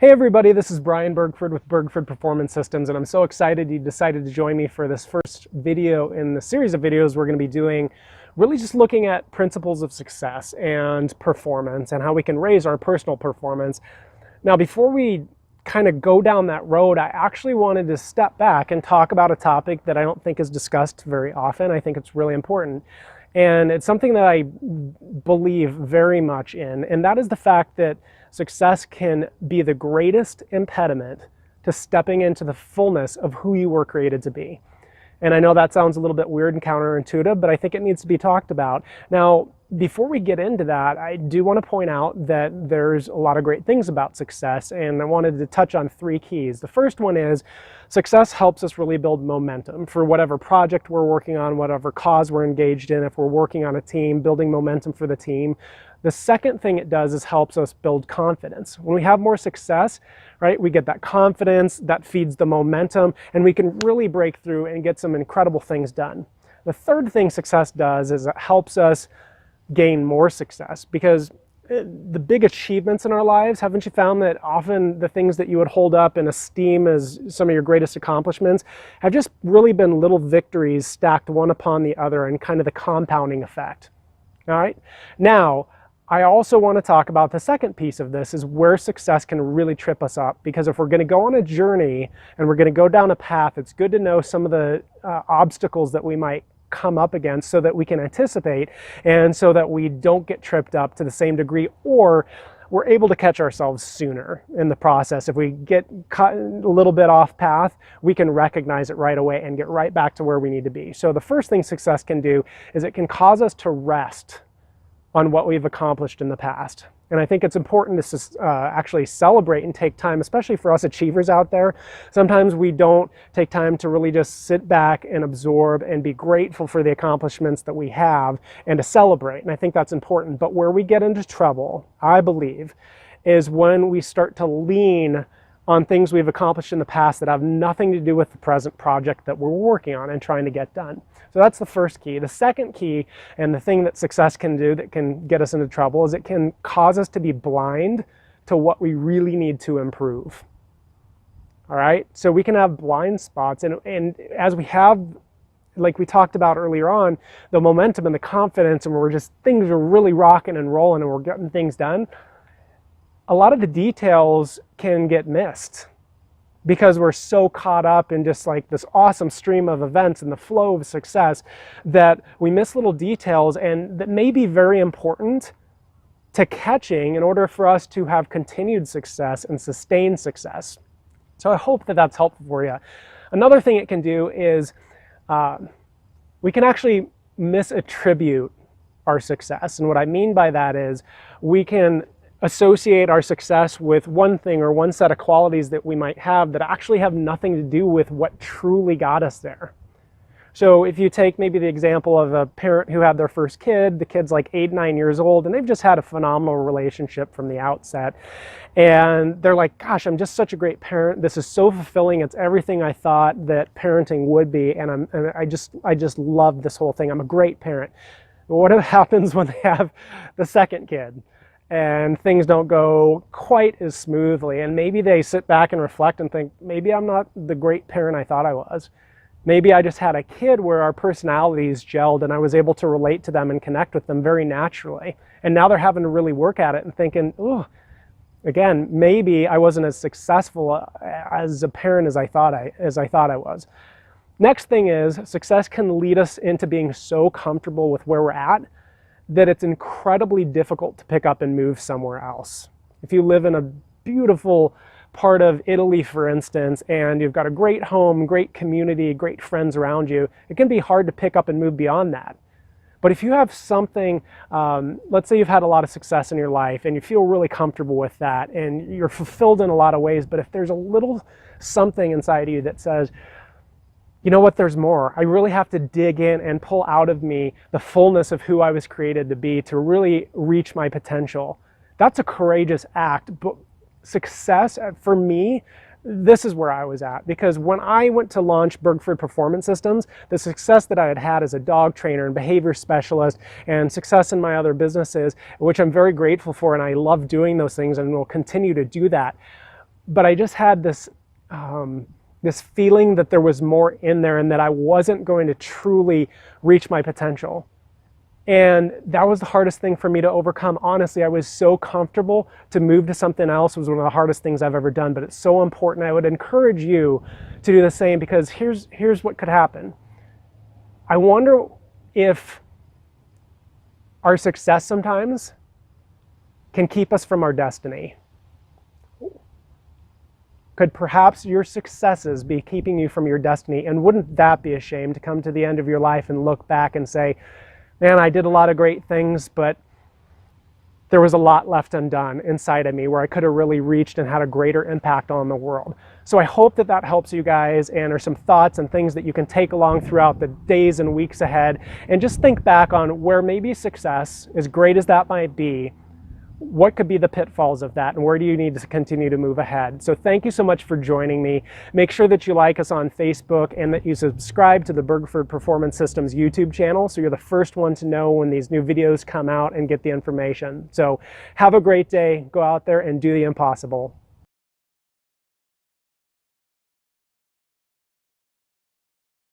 Hey everybody, this is Brian Bergford with Bergford Performance Systems, and I'm so excited you decided to join me for this first video in the series of videos we're going to be doing, really just looking at principles of success and performance and how we can raise our personal performance. Now, before we kind of go down that road, I actually wanted to step back and talk about a topic that I don't think is discussed very often. I think it's really important. And it's something that I believe very much in, and that is the fact that success can be the greatest impediment to stepping into the fullness of who you were created to be. And I know that sounds a little bit weird and counterintuitive, but I think it needs to be talked about. Now, before we get into that, I do want to point out that there's a lot of great things about success, and I wanted to touch on three keys. The first one is success helps us really build momentum for whatever project we're working on, whatever cause we're engaged in. If we're working on a team, building momentum for the team. The second thing it does is helps us build confidence. When we have more success, right, we get that confidence, that feeds the momentum, and we can really break through and get some incredible things done. The third thing success does is it helps us gain more success, because the big achievements in our lives, haven't you found that often the things that you would hold up and esteem as some of your greatest accomplishments have just really been little victories stacked one upon the other, and kind of the compounding effect. All right, now I also want to talk about the second piece of this, is where success can really trip us up. Because if we're going to go on a journey and we're going to go down a path, it's good to know some of the obstacles that we might come up against so that we can anticipate, and so that we don't get tripped up to the same degree, or we're able to catch ourselves sooner in the process. If we get cut a little bit off path, we can recognize it right away and get right back to where we need to be. So the first thing success can do is it can cause us to rest on what we've accomplished in the past. And I think it's important to actually celebrate and take time, especially for us achievers out there. Sometimes we don't take time to really just sit back and absorb and be grateful for the accomplishments that we have and to celebrate. And I think that's important. But where we get into trouble, I believe, is when we start to lean on things we've accomplished in the past that have nothing to do with the present project that we're working on and trying to get done. So that's the first key. The second key, and the thing that success can do that can get us into trouble, is it can cause us to be blind to what we really need to improve. All right, so we can have blind spots, and as we have, like we talked about earlier on, the momentum and the confidence, and things are really rocking and rolling and we're getting things done, a lot of the details can get missed because we're so caught up in just like this awesome stream of events and the flow of success that we miss little details, and that may be very important to catching in order for us to have continued success and sustained success. So I hope that that's helpful for you. Another thing it can do is we can actually misattribute our success. And what I mean by that is we can associate our success with one thing or one set of qualities that we might have that actually have nothing to do with what truly got us there. So if you take maybe the example of a parent who had their first kid, the kid's like 8, 9 years old, and they've just had a phenomenal relationship from the outset. And they're like, gosh, I'm just such a great parent. This is so fulfilling. It's everything I thought that parenting would be. And I just love this whole thing. I'm a great parent. But what happens when they have the second kid? And things don't go quite as smoothly, and maybe they sit back and reflect and think, maybe I'm not the great parent I thought I was. Maybe I just had a kid where our personalities gelled and I was able to relate to them and connect with them very naturally. And now they're having to really work at it and thinking, oh, again, maybe I wasn't as successful as a parent as I thought I was. Next thing is, success can lead us into being so comfortable with where we're at that it's incredibly difficult to pick up and move somewhere else. If you live in a beautiful part of Italy, for instance, and you've got a great home, great community, great friends around you, it can be hard to pick up and move beyond that. But if you have something, let's say you've had a lot of success in your life and you feel really comfortable with that and you're fulfilled in a lot of ways, but if there's a little something inside you that says, you know what, there's more. I really have to dig in and pull out of me the fullness of who I was created to be to really reach my potential. That's a courageous act. But success, for me, this is where I was at. Because when I went to launch Bergford Performance Systems, the success that I had had as a dog trainer and behavior specialist, and success in my other businesses, which I'm very grateful for, and I love doing those things and will continue to do that. but I just had this this feeling that there was more in there and that I wasn't going to truly reach my potential. And that was the hardest thing for me to overcome. Honestly, I was so comfortable to move to something else. It was one of the hardest things I've ever done, but it's so important. I would encourage you to do the same, because here's what could happen. I wonder if our success sometimes can keep us from our destiny. Could perhaps your successes be keeping you from your destiny? And wouldn't that be a shame to come to the end of your life and look back and say, man, I did a lot of great things, but there was a lot left undone inside of me where I could have really reached and had a greater impact on the world. So I hope that that helps you guys, and are some thoughts and things that you can take along throughout the days and weeks ahead, and just think back on where maybe success, as great as that might be, what could be the pitfalls of that, and where do you need to continue to move ahead? So thank you so much for joining me. Make sure that you like us on Facebook and that you subscribe to the Bergford Performance Systems YouTube channel so you're the first one to know when these new videos come out and get the information. So have a great day. Go out there and do the impossible.